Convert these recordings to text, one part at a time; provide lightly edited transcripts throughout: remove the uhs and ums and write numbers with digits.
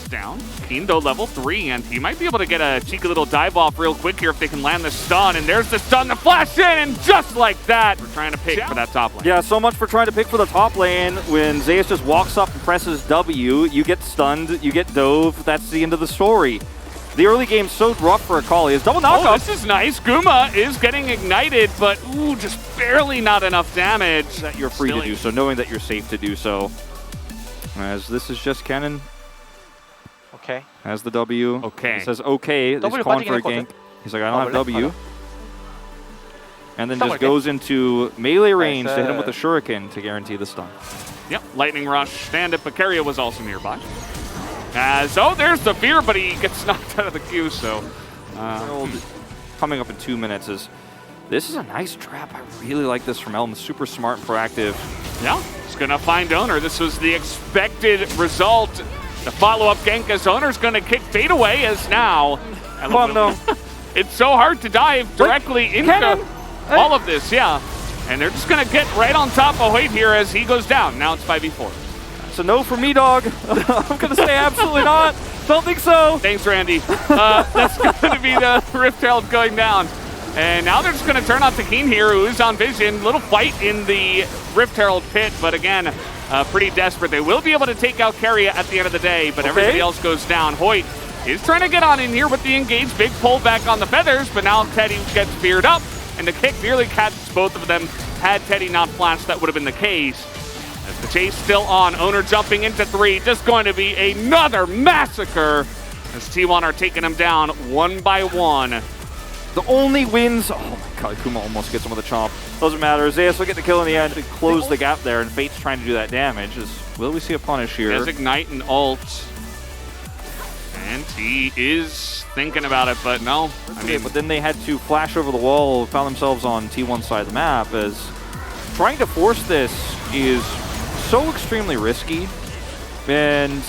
down. Kiin though level 3, and he might be able to get a cheeky little dive off real quick here if they can land the stun. And there's the stun to flash in, and just like that, we're trying to pick for that top lane. Yeah, so much for trying to pick for the top lane. When Zeus just walks up and presses W, you get stunned, you get dove. That's the end of the story. The early game's so rough for Akali. Is double knockoff. Oh, this is nice. Guma is getting ignited, but ooh, just barely not enough damage. That you're free to do so, knowing that you're safe to do so. As this is just Kennen. Okay. Has the W. Okay. He says okay. He's calling for a gank. He's like, I don't have W. And then just goes into melee range to hit him with a shuriken to guarantee the stun. Yep, lightning rush. Stand-up, but Keria was also nearby. Oh, there's the fear, but he gets knocked out of the queue, so... Coming up in 2 minutes is... This is a nice trap. I really like this from Elm. Super smart and proactive. Yeah, he's going to find Owner. This was the expected result. The follow-up gank as Owner's going to kick Fade away as now... It's so hard to dive directly into all of this, yeah. And they're just going to get right on top of Hoyt here as he goes down. Now it's 5v4. It's a no for me, dog. I'm going to say absolutely not. Don't think so. Thanks, Randy. That's going to be the Rift Herald going down. And now they're just going to turn on to Kiin here, who is on vision. Little fight in the Rift Herald pit, but again, pretty desperate. They will be able to take out Keria at the end of the day, but everybody else goes down. Hoyt is trying to get on in here with the engage. Big pull back on the feathers, but now Teddy gets feared up, and the kick nearly catches both of them. Had Teddy not flashed, that would have been the case. As the chase still on, Owner jumping into 3, just going to be another massacre as T1 are taking him down 1 by 1. The only wins... Oh my god, Kuma almost gets him with a chomp. Doesn't matter. Zeus will get the kill in the end to close the gap there, and Fate's trying to do that damage. Will we see a punish here? He has Ignite and ult. And he is thinking about it, but no. But then they had to flash over the wall, found themselves on T1 side of the map, as trying to force this is so extremely risky. And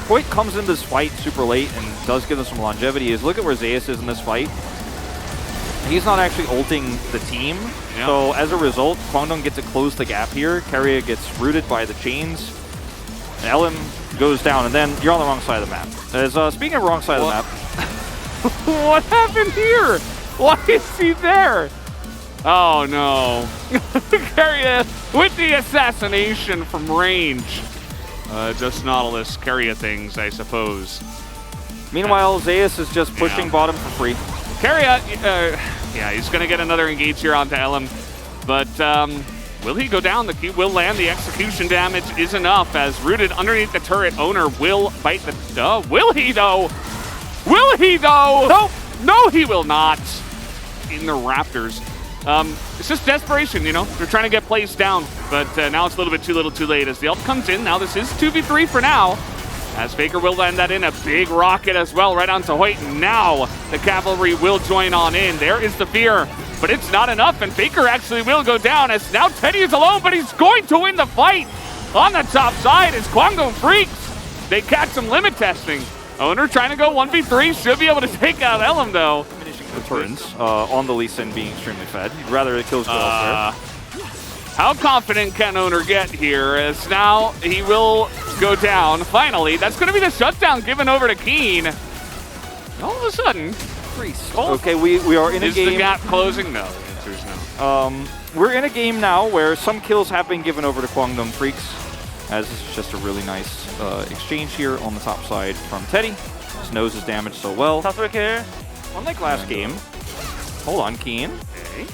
Hoyt comes into this fight super late and does give them some longevity. Look at where Zeus is in this fight. He's not actually ulting the team. Yeah. So as a result, Kwangdong gets to close the gap here. Keria gets rooted by the chains. And LM goes down, and then you're on the wrong side of the map. As speaking of wrong side of the map, what happened here? Why is he there? Oh no. Keria with the assassination from range. Just Nautilus Keria things, I suppose. Meanwhile, Zeus is just pushing bottom for free. Keria, yeah, he's going to get another engage here onto LM. But will he go down? The Q will land. The execution damage is enough as rooted underneath the turret. Owner will bite the... will he though? Will he though? Nope. No, he will not. In the Raptors. It's just desperation, you know? They're trying to get plays down, but now it's a little bit too little too late as the ult comes in. Now this is 2v3 for now, as Faker will land that in. A big rocket as well right onto Hoyt. Now the cavalry will join on in. There is the fear, but it's not enough, and Faker actually will go down as now Teddy is alone, but he's going to win the fight on the top side as Kwangdong freaks. They catch some limit testing. Owner trying to go 1v3, should be able to take out Elm though. The turns on the Lee Sin being extremely fed. You'd rather it kills elsewhere. How confident can Owner get here as now he will go down finally. That's going to be the shutdown given over to Kiin. All of a sudden, okay, we are in a game. Is the gap closing? No, the answer is no. We're in a game now where some kills have been given over to Kwangdong Freaks, as this is just a really nice exchange here on the top side from Teddy. His nose is damaged so well. Unlike last game. Hold on, Kiin. Okay.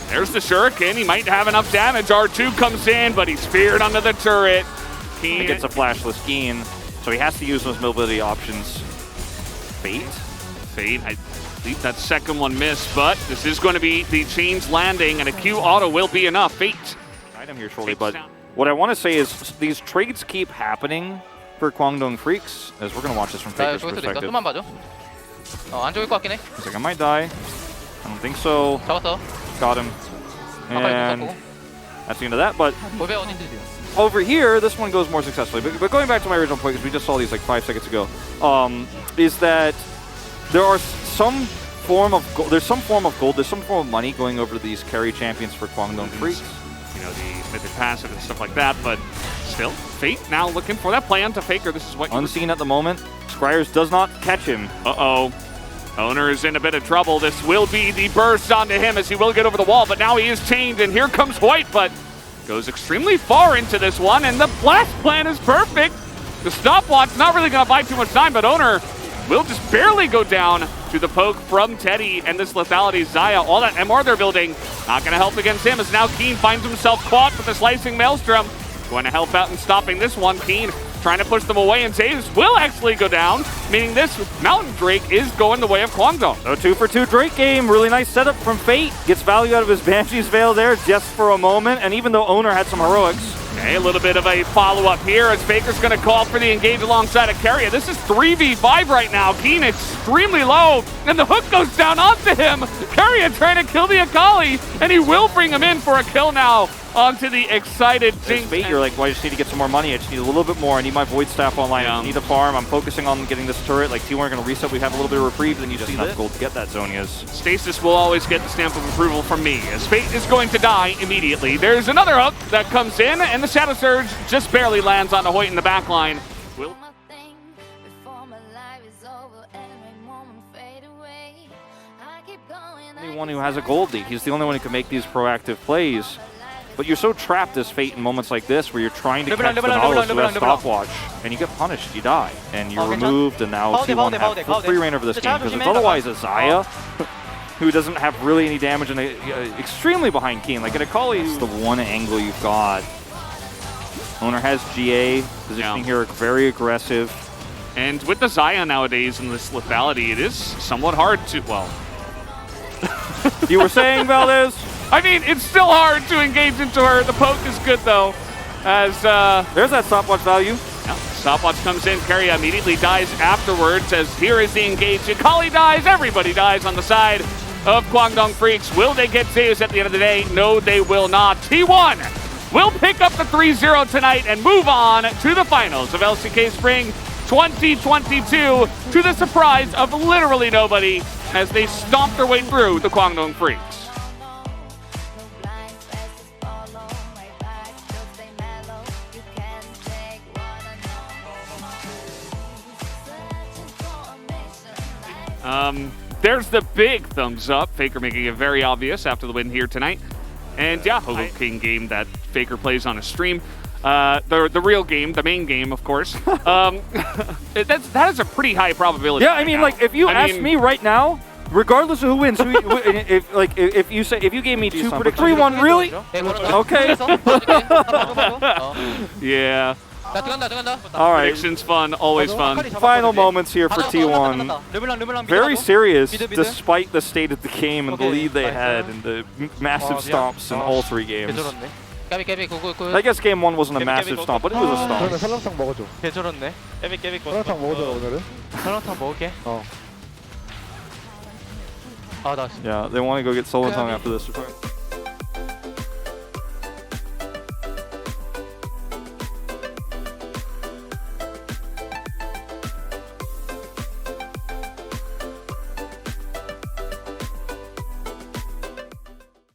There's the shuriken. He might have enough damage. R2 comes in, but he's feared under the turret. Kiin gets a flashless Kiin, so he has to use those mobility options. Fate, I believe that second one missed, but this is going to be the chains landing, and a Q auto will be enough. Fate. Item here shortly, but what I want to say is these trades keep happening for Kwangdong Freaks, as we're going to watch this from Faker's perspective. He's like, I might die. I don't think so. Got him. And that's the end of that, but over here, this one goes more successfully. But going back to my original point, because we just saw these like 5 seconds ago, is that there are some form of gold, there's some form of money going over to these carry champions for Kwangdong Freaks. you know, the mythic passive and stuff like that. But still, Fate now looking for that play onto Faker. This is what unseen at the moment. Squires does not catch him. Uh-oh. Owner is in a bit of trouble. This will be the burst onto him as he will get over the wall, but now he is chained, and here comes White, but goes extremely far into this one, and the blast plan is perfect. The stopwatch not really going to buy too much time, but Owner will just barely go down to the poke from Teddy and this lethality. Xayah, all that MR they're building, not going to help against him, as now Kiin finds himself caught with the slicing Maelstrom. Going to help out in stopping this one. Kiin trying to push them away, and Zeus will actually go down, meaning this Mountain Drake is going the way of Kwangdong. A 2-for-2 Drake game. Really nice setup from Fate. Gets value out of his Banshee's Veil there just for a moment, and even though Owner had some heroics. Okay, a little bit of a follow-up here as Faker's going to call for the engage alongside of Keria. This is 3v5 right now. Kiin extremely low, and the hook goes down onto him. Keria trying to kill the Akali, and he will bring him in for a kill now onto the excited Jinx. Fate, you're like, well, I just need to get some more money. I just need a little bit more. I need my Void Staff online. I need a farm. I'm focusing on getting this turret. Like, T1 are going to reset. We have a little bit of reprieve. Then you just enough gold to get that, Zonia's. Stasis will always get the stamp of approval from me, as Fate is going to die immediately. There's another hook that comes in, and the Shadow Surge just barely lands on the Hoyt in the back line. One who has a gold lead. He's the only one who can make these proactive plays. But you're so trapped as Fate in moments like this where you're trying to catch the Nautilus with a stopwatch, and you get punished, you die, and you're removed, and now T1 have full free reign over this game, because it's otherwise a Xayah who doesn't have really any damage and extremely behind Kiin. Like an Akali is the one angle you've got. Owner has GA, positioning here very aggressive. And with the Xayah nowadays and this lethality, it is somewhat hard to, well... You were saying, Valdez? I mean, it's still hard to engage into her. The poke is good, though, as... There's that stopwatch value. Yeah, stopwatch comes in. Keria immediately dies afterwards, as here is the engage. Akali dies. Everybody dies on the side of Kwangdong Freaks. Will they get Zeus at the end of the day? No, they will not. T1 will pick up the 3-0 tonight and move on to the finals of LCK Spring 2022 to the surprise of literally nobody as they stomp their way through the Kwangdong Freaks. There's the big thumbs up. Faker making it very obvious after the win here tonight. And yeah, Hogo King game that Faker plays on a stream. The real game, the main game, of course. That is a pretty high probability. Yeah, I mean, like, if you ask me right now, regardless of who wins, if you gave me two predictions, 3-1, really? Okay. Yeah. All right. Predictions fun, always fun. Final moments here for T1. Very serious, despite the state of the game and the lead they had and the massive stomps in all three games. I guess game one wasn't a massive stomp, but it was a stomp. 설렁탕 먹어줘. 개쩔었네. 설렁탕 먹어줘 오늘은. 설렁탕 먹을게. 아, 나. Yeah, they want to go get Solotong after this.